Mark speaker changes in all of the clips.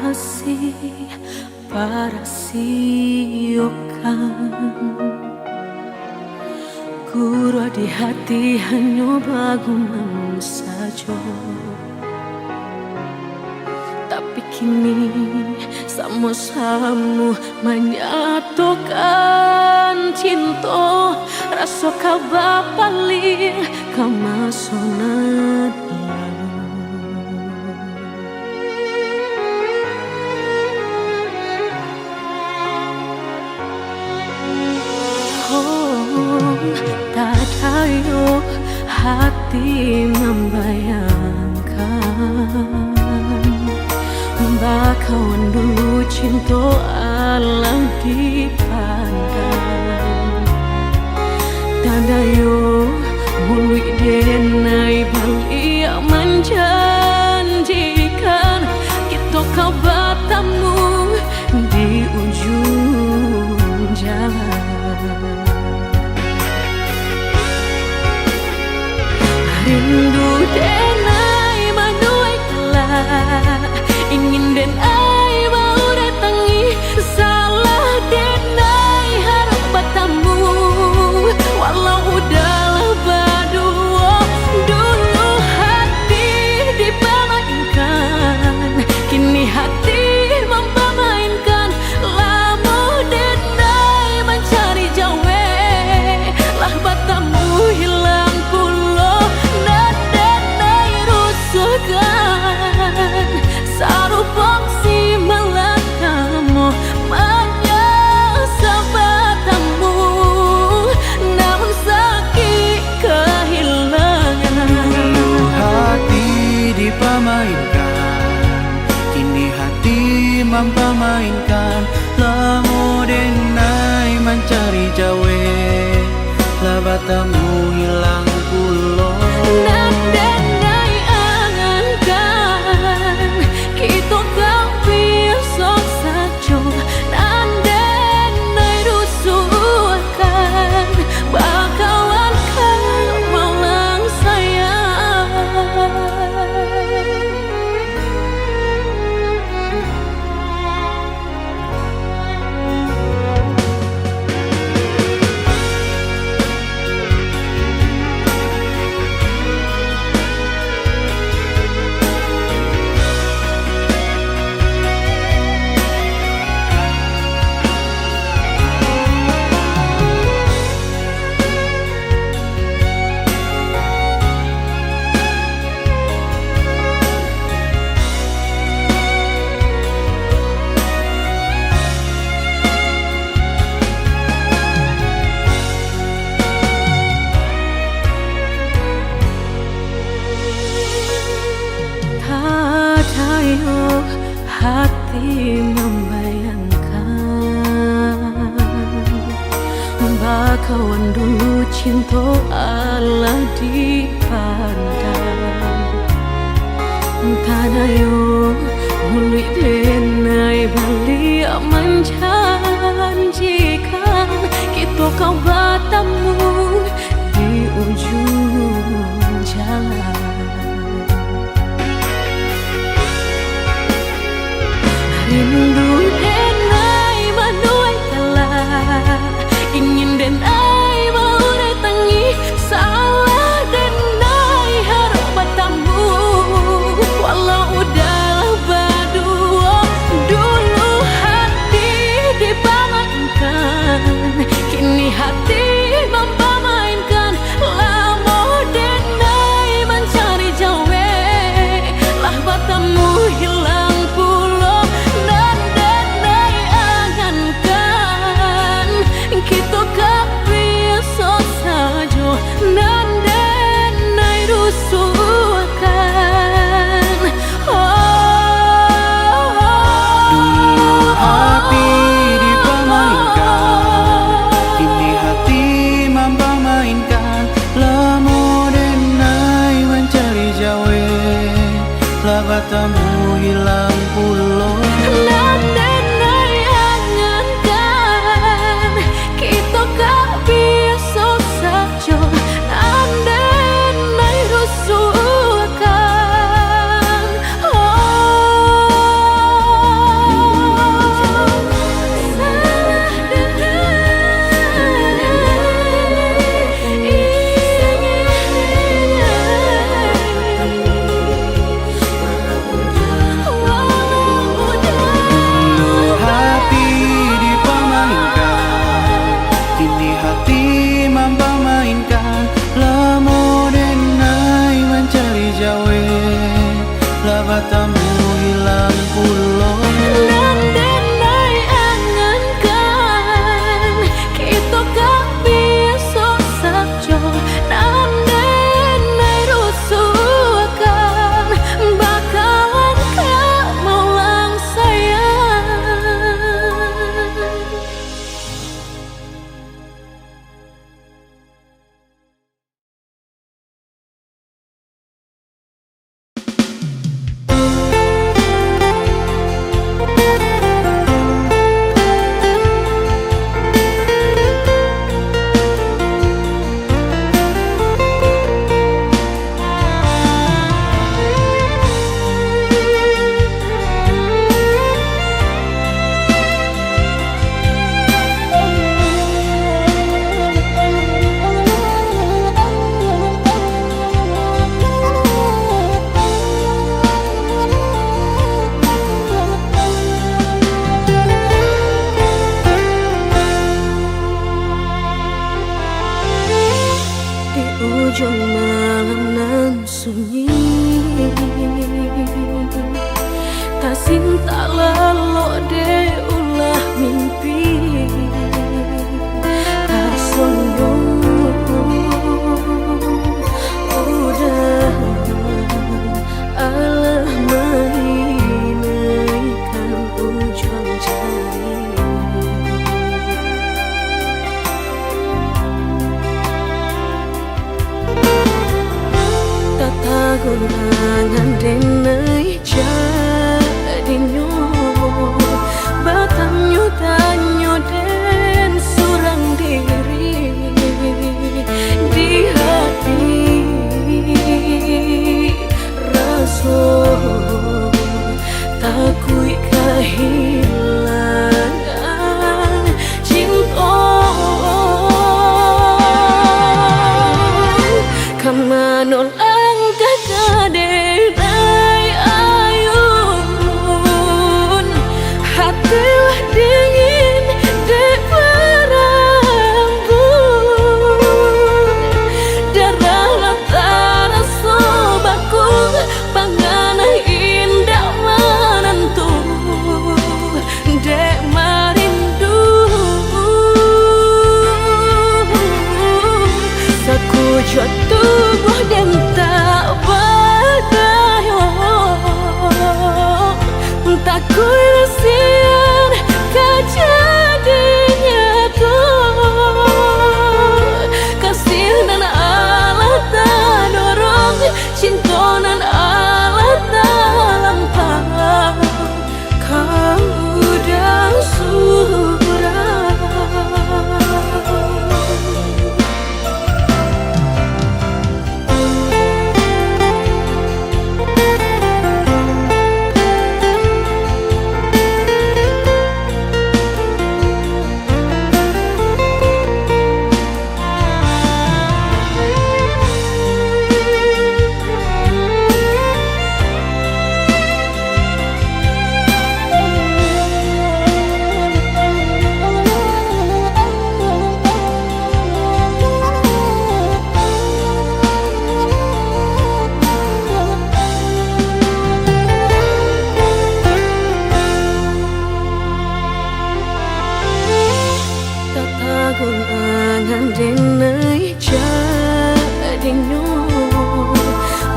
Speaker 1: masih para siokan guru di hati hanya bagumam saja. Tapi kini sama-sama menyatukan cinta, rasa kabar paling kemasonan. Tak tahu hati membayangkan bakawan dulu cinta alam dipandang. Tanda yo bului denai balik menjanjikan kita kau bertemu di ujung jalan. Rindu denai manuai kelak, ingin denai mau datangi, salah denai harap bertemu. Walau udahlah berdua, dulu hati dipermainkan, kini hati mempermainkan. Lama denai mencari jawe, lah bertemu hilang pulau. Sarupang si melatamu menyesabatamu, namun sakit kehilangan.
Speaker 2: Hati dipermainkan, kini hati mempermainkan. Lamu denai mencari jawe, lah batamu hilang pulau.
Speaker 1: Hati membayangkan bakawan dulu cinta Allah dipandang. Tanah yo bului denai balik menjanjikan kita kau bertemu di ujung jalan. Rindu denai manuai kelak, ingin denai mau datangi, salah denai harap bertemu. Walau udahlah berdua, dulu hati dipermainkan, kini hati mempermainkan. Lama denai mencari jawe, lah bertemu hilang pulau. Kita kau biasa saja, dan denai rusuhkan.
Speaker 2: Dulu hati dipermainkan, kini hati mempermainkan. Lama denai mencari jawe, lah bertemu hilang pulau.
Speaker 1: ujung malam nan sunyi, tak cinta lalu de ulah mimpi, tak sombong udah Allah menginaikan ujung jari. Tata gulangan denai jadinya batanyo tanyo den surang diri di hati rasa takui kehilangan cinta kamanol angka kaderai ayun hatilah dingin dek berambut darah latara sobaku pangana indah menentu dek marindu sekujur tubuh dan tak berdaya tak kuisian kejadinya tuh kasih nan Allah tak dorong cinta nan Allah tak lampau kau dah surah. Gulangan denai jadinya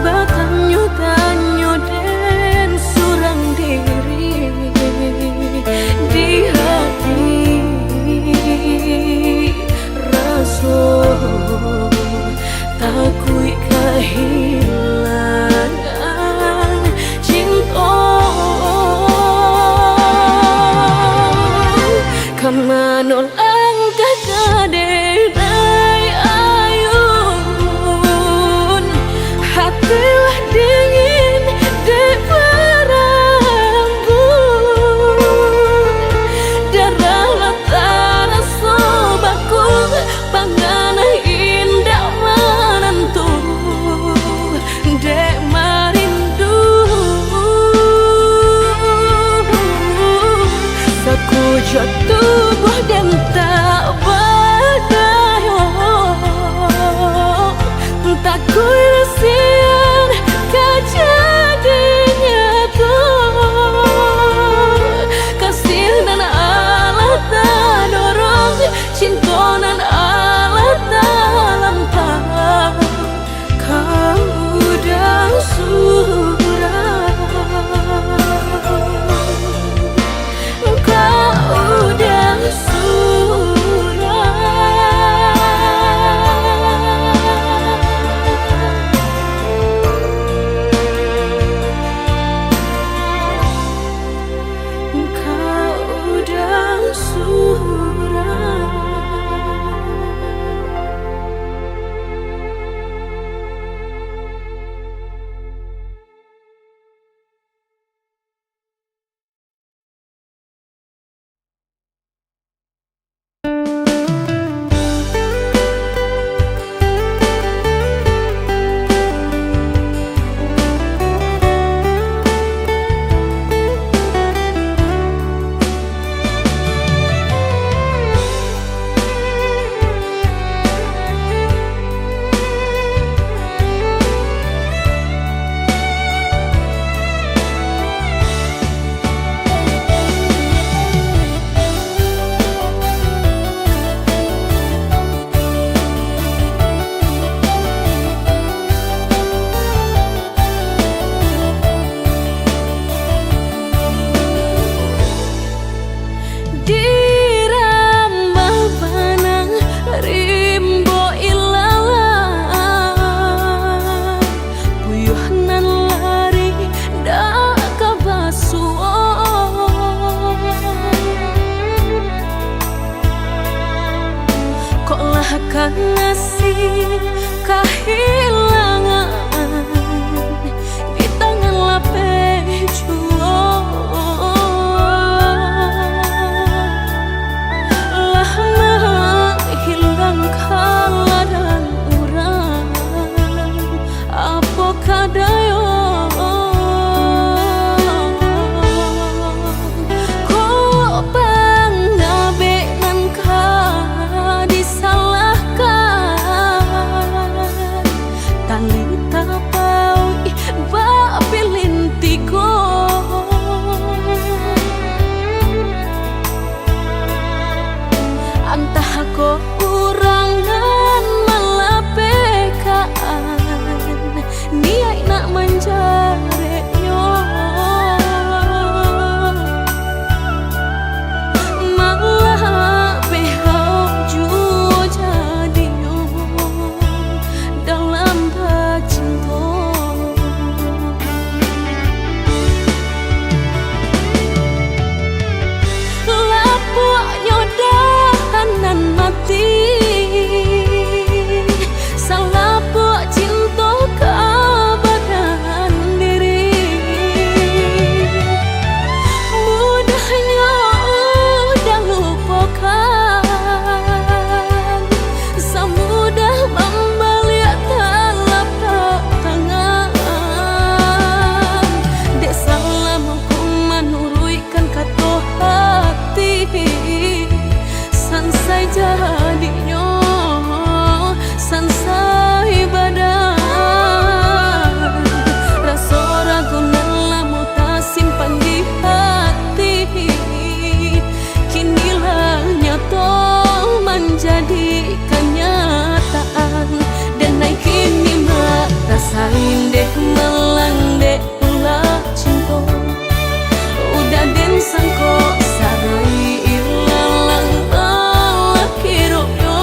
Speaker 1: batanyo tanyo den surang diri di hati rasa takui kehilangan cinta kamanol angka kaderai ayun hatilah dingin dek berambut darah latara sobaku pangana indah menentu kasih kehilangan di tangan lapeh juang. Lah menghilangkan dan urang apa kadayo. Antah ko urangan malapekaan niai nak menjare yo malah behau juo jadi yo dalam bacinto. Lapuk nyodahanan mati salapuk cinta keabadian diri. Mudahnya udah lupakan semudah membalik telapak tangan. Dek salah hukuman nuruikan kata hati sansai jadinya sansai badan. Rasa ragu lamu tak simpan di hati kinilah nyata menjadi kenyataan. Dan naik kini mak rasain deh melang deh ulah cinta udah den sangko sarai ilalang kiro yo.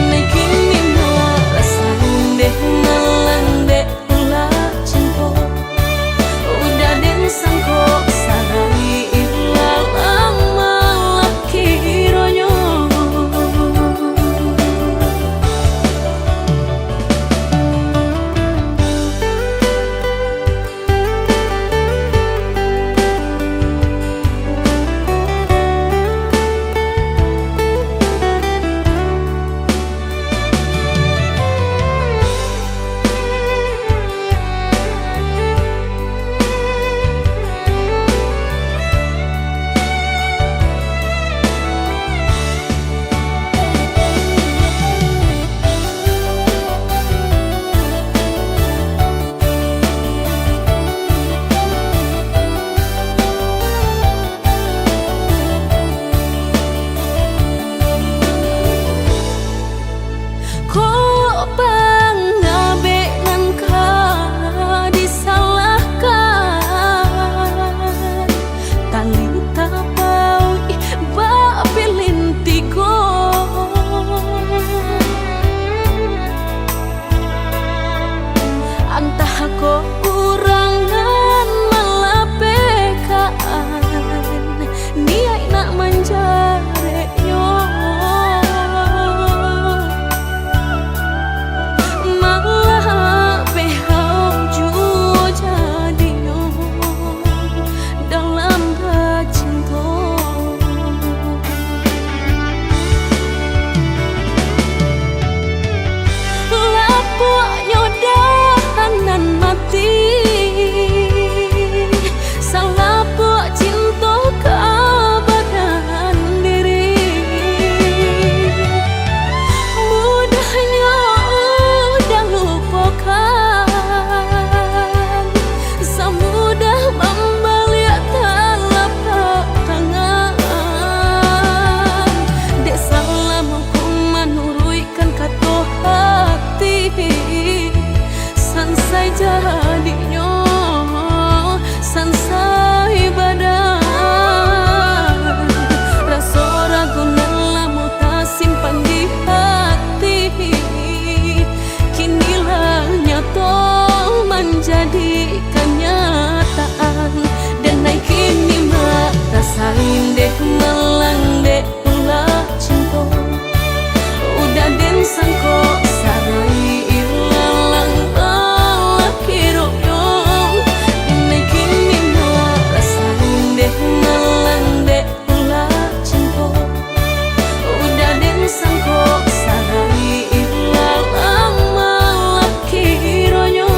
Speaker 1: Naik kini mak rasain deh melang deh ulah cinta udah den sangko sarai ilalang kiro yo. Antah ko urangan malapekaan niai nak menjare yo malah behau juo jadi yo dalam bacinto. Lapuk nyodahanan mati salapuk cinta keabadian diri. Mudahnya udah lupakan semudah membalik telapak tangan. Dek salah hukuman nuruikan kata hati sansai jadinya sansai badan. Rasa ragu lamu tak simpan di hati kinilah nyata menjadi kenyataan. Dan naik kini mak rasain deh melang deh ulah cinta udah den sangko sarai ilalang lalaki royong ini kini no rasain deh malang deh ulah cinta udah den sangko sarai ilalang lalaki royong.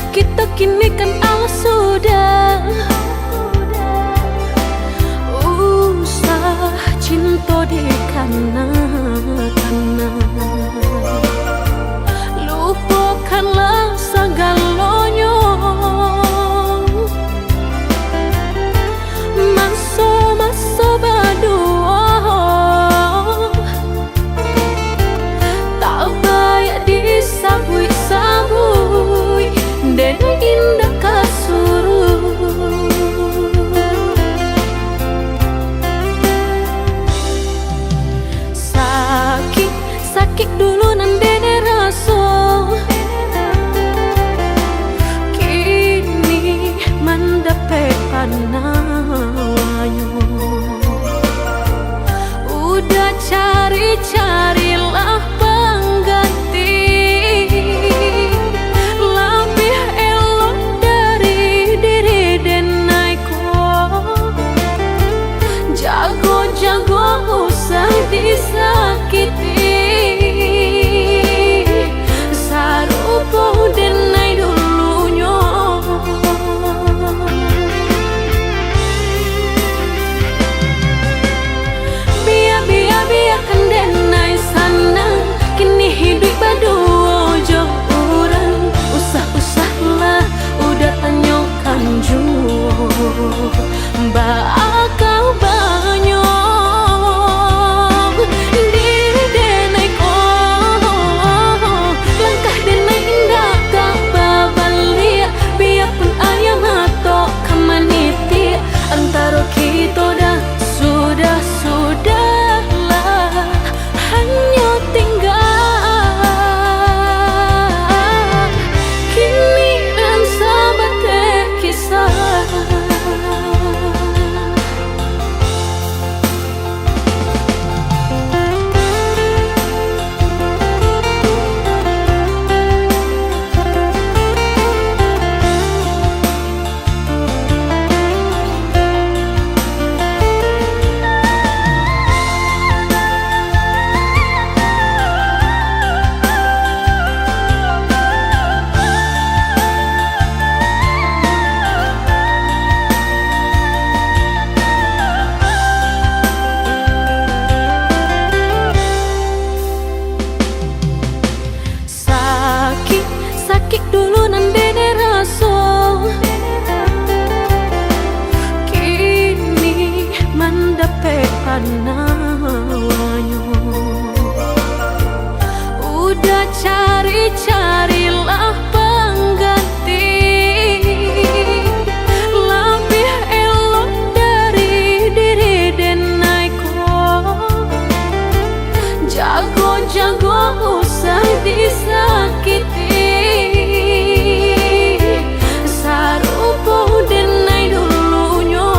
Speaker 1: Kita kini kan sudah usah cinta di kana-kana lupakanlah segalanya masa-masa berdua tak baik disabui-sabui dan indah kasuruh sakit dulu nandene rasa kini mendapat panawanyo udah cari-carilah pengganti lebih elok dari diri denaiku jago-jago usah disakiti sarupo denai dulunya biarkan denai sana kini hidup berdua jauh orang usah-usahlah udah tanyakan jua bakal banyak diri denai langkah denai indah tak babalia biarpun ayam atau kamaniti antara kita dah sudahlah hanya tinggal kini dan sahabat kisah. Sakit dulu nandene rasa kini mendapat panawanyo udah cari-carilah pengganti lebih elok dari diri denaiku jago-jago usah disakiti sarupo denai dulunya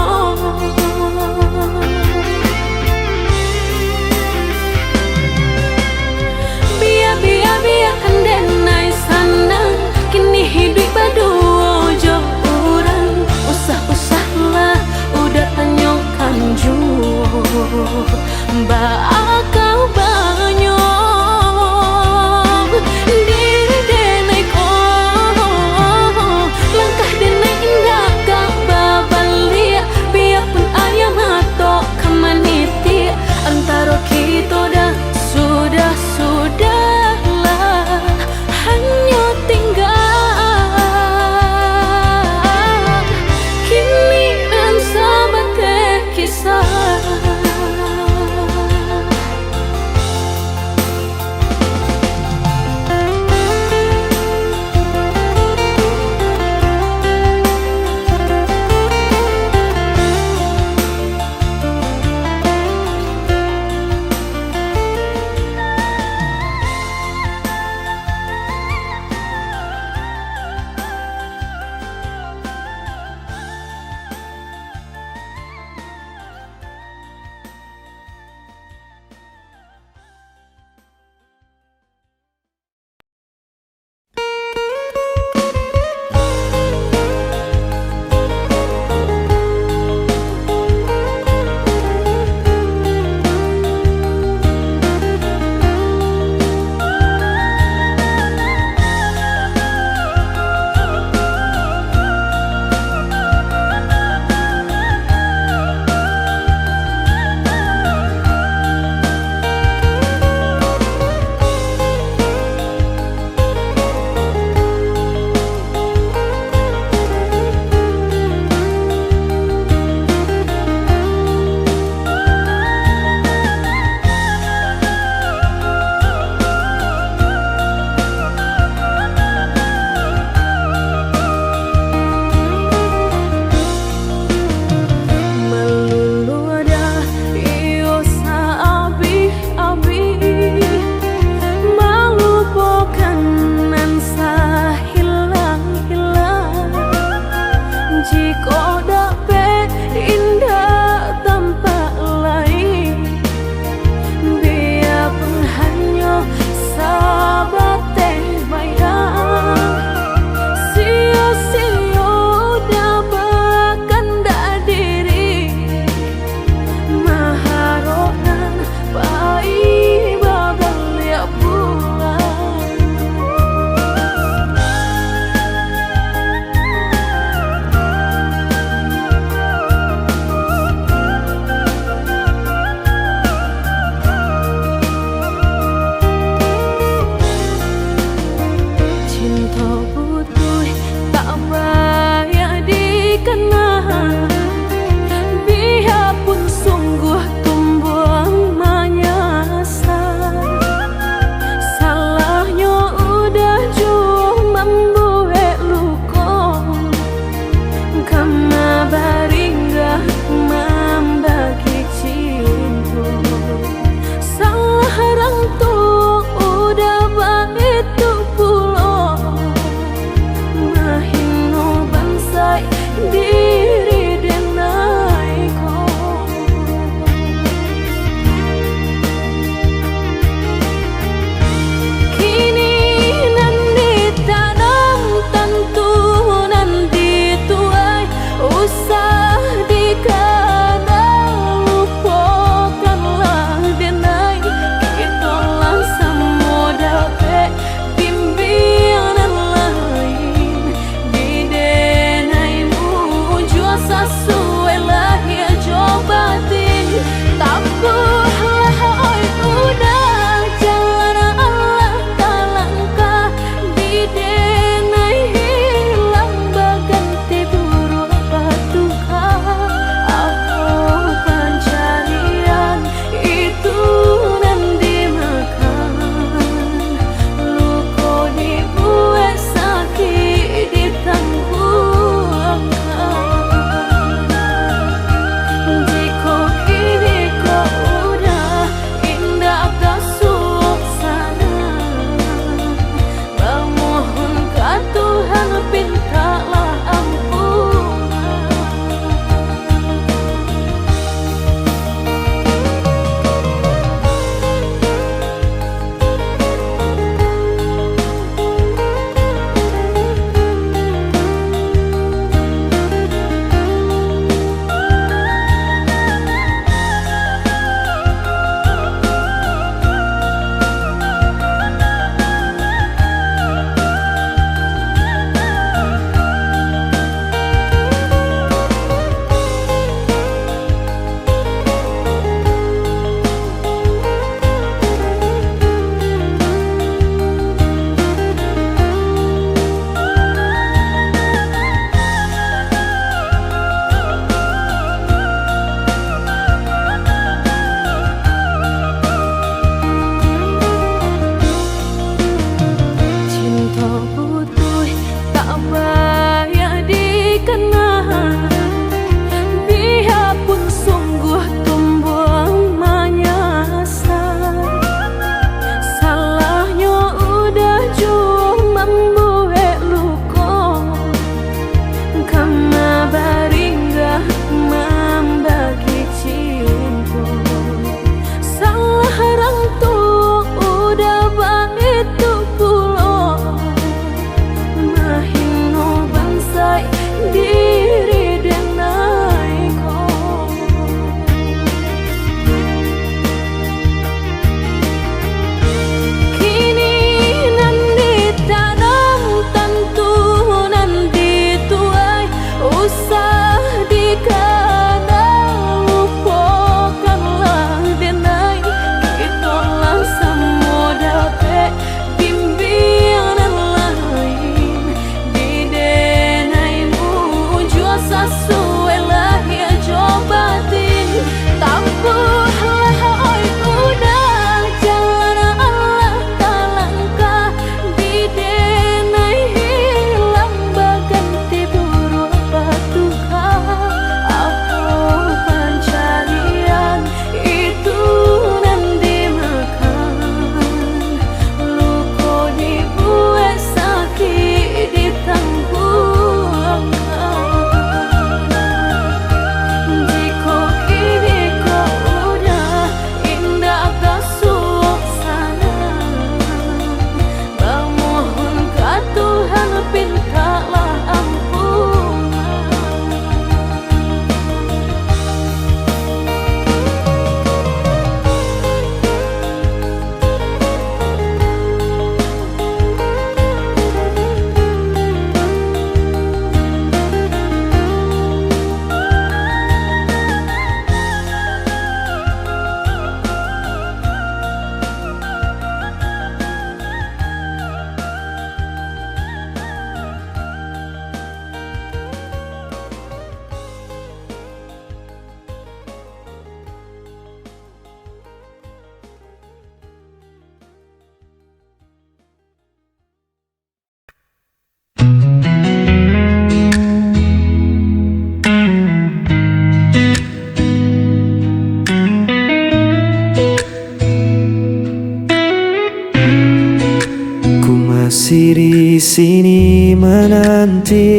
Speaker 3: sini menanti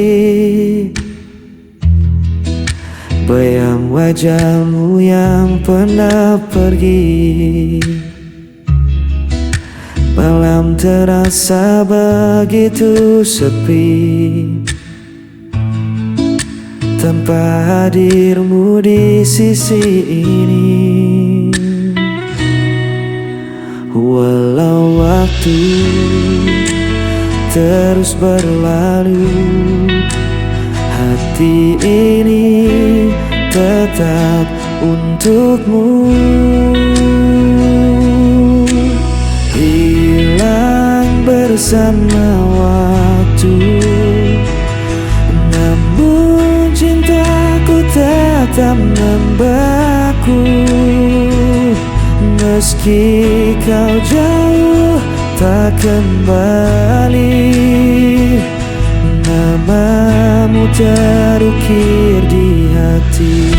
Speaker 3: bayang wajahmu yang pernah pergi. Malam terasa begitu sepi tanpa hadirmu di sisi ini. Walau waktu terus berlalu, hati ini tetap untukmu. Hilang bersama waktu, namun cintaku tetap membeku. Meski kau jauh tak kembali, namamu terukir di hati.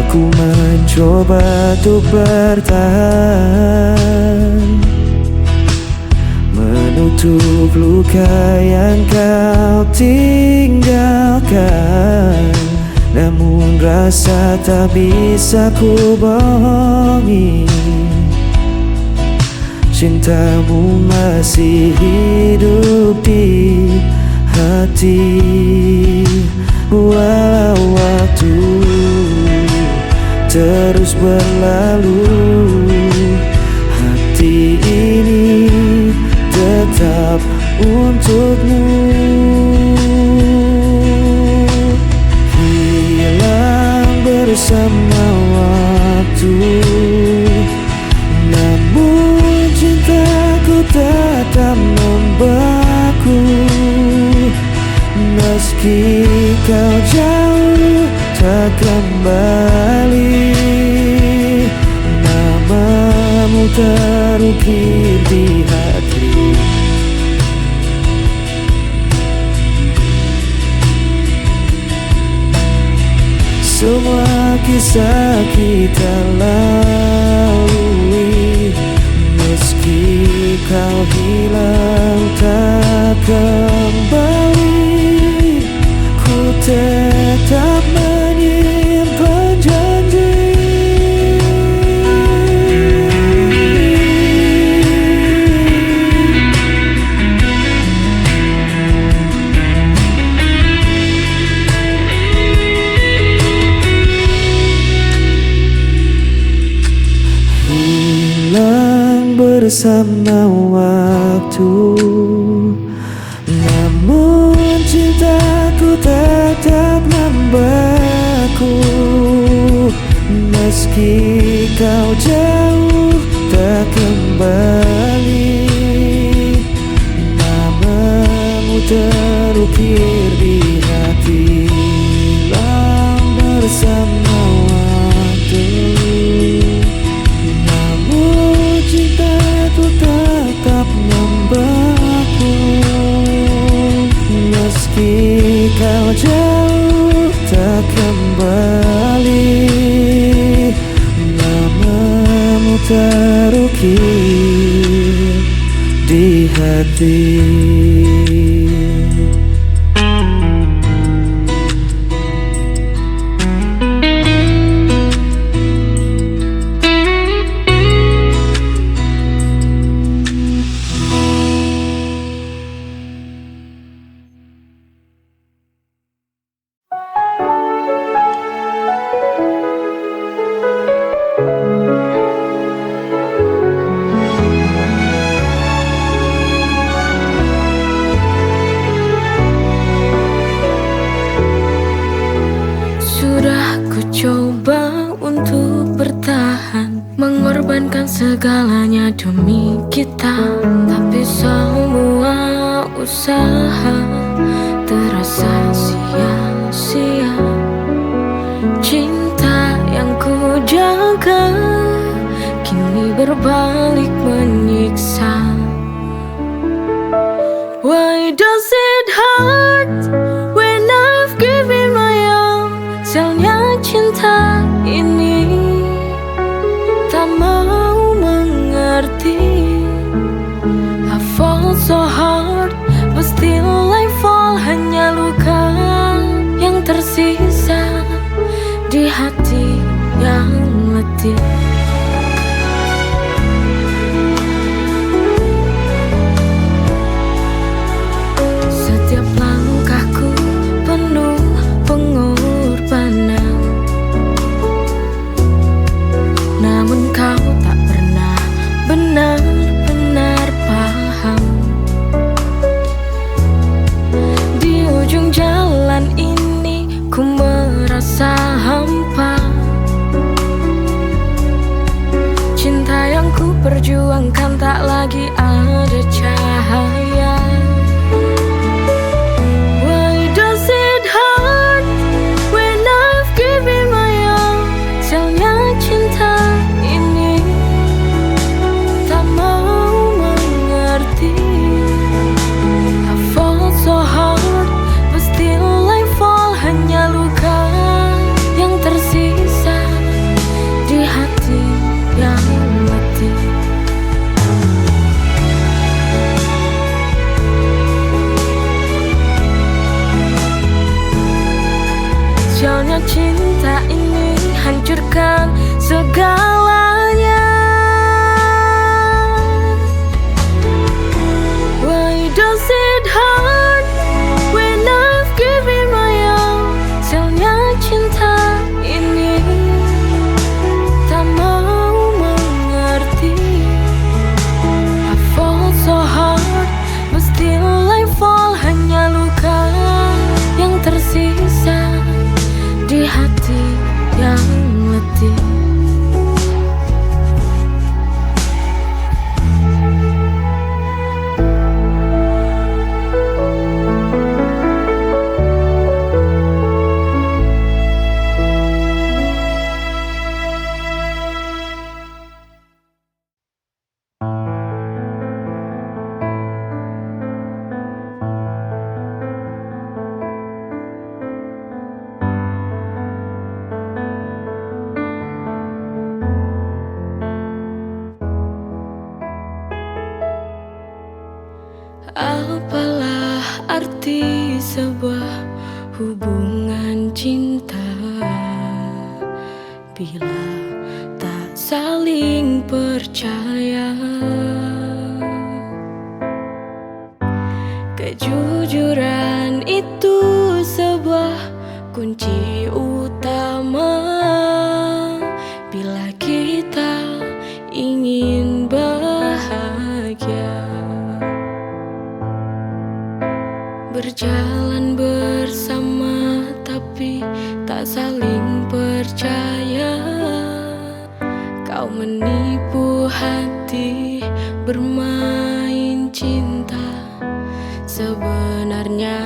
Speaker 3: Aku mencoba untuk bertahan, menutup luka yang kau tinggalkan. Namun rasa tak bisa ku bohongi, cintamu masih hidup di hati. Walau waktu terus berlalu, hati ini tetap untukmu. Bersama waktu, namun cintaku tetap membeku. Meski kau jauh tak kembali, namamu terukir di hati. Semua kisah kita lalui, meski kau hilang tak kembali, ku tetap menyimpan janji. Bersama waktu, namun cintaku tetap membeku. Meski kau jauh tak kembali, namamu terukir di hati. Hilang bersama waktu, cintaku tetap membeku. Meski kau jauh tak kembali, namamu terukir di hati.
Speaker 1: Segalanya demi kita, tapi semua usaha terasa sia-sia. Cinta yang ku jaga kini berbalik menyiksa. Why does it hurt when I've given my all? Sialnya cinta ini tak mau mengalah. tersisa di hati yang letih. Setiap langkahku penuh pengorbanan, namun kau tak pernah benar-benar paham. Di ujung jalan ini ku merasa hampa. Cinta yang ku perjuangkan tak lagi ada cahaya. Why does it hurt when I've given my all? Sialnya cinta ini tak mau mengerti. I fall so hard, but still I fall. Hanya luka yang tersisa di hati yang letih. Sialnya cinta ini hancurkan segalanya. Why does it hurt when I've given my all? Sialnya cinta ini tak mau mengerti. I fall so hard, but still I fall. Hanya luka yang tersisa di hati yang letih. Apalah arti sebuah hubungan cinta bila tak saling percaya? Kejujuran itu sebuah kunci utama bila kita ingin bahagia. Berjalan bersama tapi tak saling percaya. Kau menipu hati bermain cinta. Sebenarnya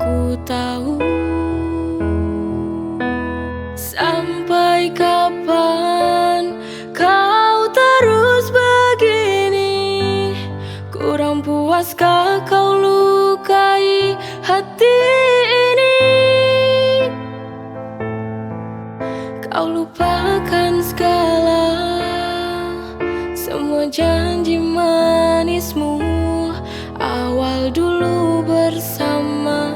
Speaker 1: ku tahu. Sampai kapan kau terus begini? Kurang puaskah kau lukai hati ini? Kau lupakan segala, semua janji manismu awal dulu bersama.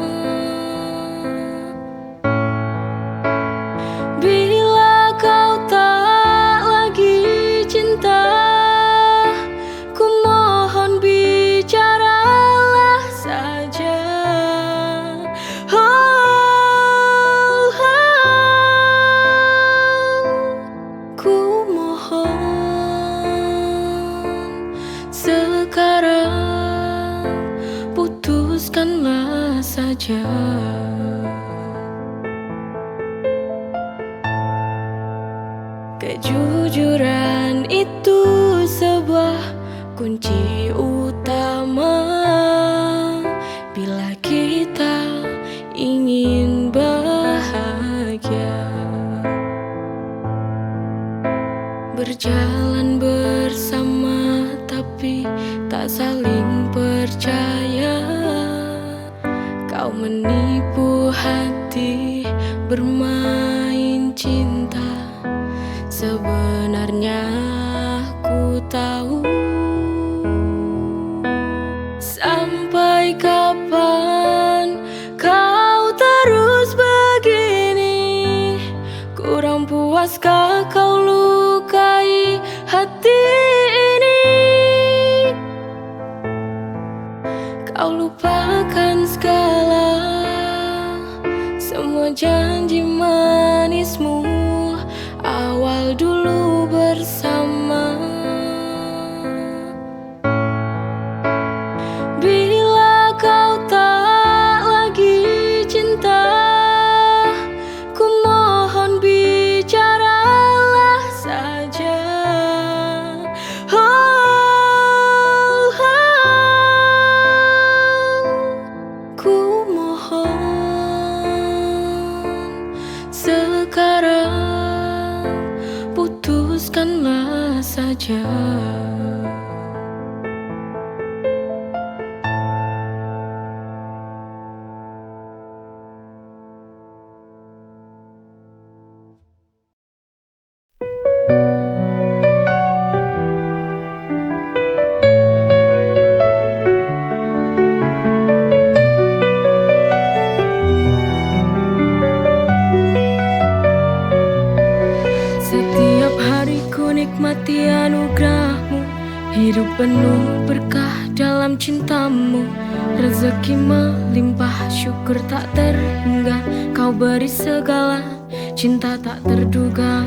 Speaker 1: Bila kau tak lagi cinta, ku mohon bicaralah saja. Ku mohon sekarang putuskanlah saja. Kejujuran itu sebuah kunci utama bila kita ingin bahagia. Berjalan bersama tapi tak saling percaya. Kau menipu hati bermain cinta. Sebenarnya ku tahu. Sampai kapan kau terus Puaskah kau lukai hati ini? Kau lupakan segala, semua janji manismu awal dulu bersama. Bila kau tak lagi cinta, ku mohon bicaralah saja. Ku mohon sekarang putuskanlah saja. Setiap hari ku nikmati anugerahmu, hidup penuh berkah dalam cintamu. Rezeki melimpah, syukur tak terhingga. Kau beri segala, cinta tak terduga.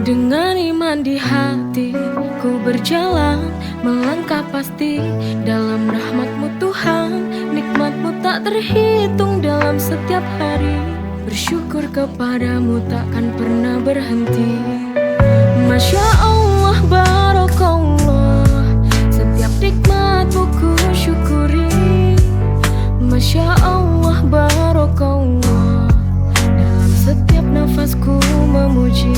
Speaker 1: Dengan iman di hati, ku berjalan melangkah pasti. Dalam rahmat-Mu Tuhan, nikmat-Mu tak terhitung dalam setiap hari. Bersyukur kepadamu takkan pernah berhenti. Masya Allah, Barakallah, setiap nikmat-Mu ku syukuri. Masya Allah, Barakallah, dalam setiap nafasku memuji.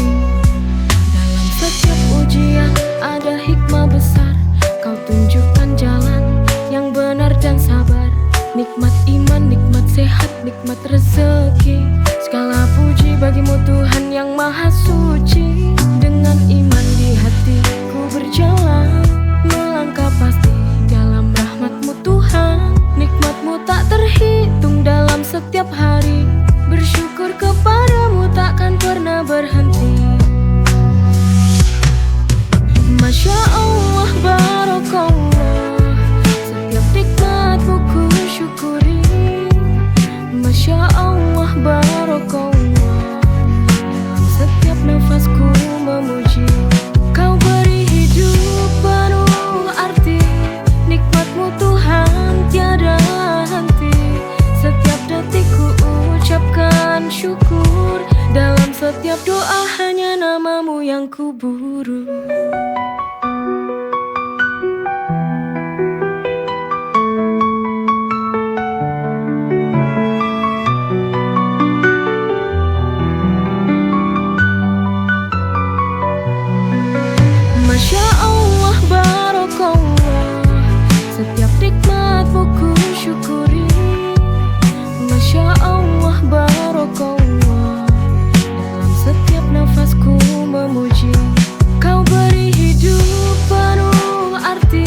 Speaker 1: Dalam setiap ujian ada hikmah besar. Kau tunjukkan jalan yang benar dan sabar. Nikmat iman, nikmat sehat, nikmat rezeki. Segala puji bagimu Tuhan yang maha suci. Dengan iman di hati ku berjalan melangkah pasti. Dalam rahmat-Mu Tuhan, nikmat-Mu tak terhitung dalam setiap hari. Bersyukur kepadamu takkan pernah berhenti. Masya Allah, Barakallah, setiap nikmat-Mu ku syukuri. Masya Allah, Barakallah, dalam setiap nafasku memuji. Kau beri hidup penuh arti, nikmat-Mu Tuhan tiada henti. Setiap detik ku ucapkan syukur. Dalam setiap doa hanya nama-Mu yang ku buru. Masya Allah, Barakallah, setiap nikmat-Mu ku syukuri. Masya Allah, Barakallah, dalam setiap nafasku memuji. Kau beri hidup penuh arti,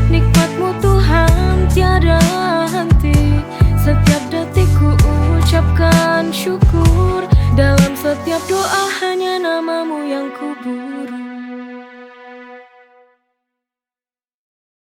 Speaker 1: nikmat-Mu Tuhan tiada henti. Setiap detik ku ucapkan syukur. Dalam setiap doa hanya nama-Mu yang ku buru.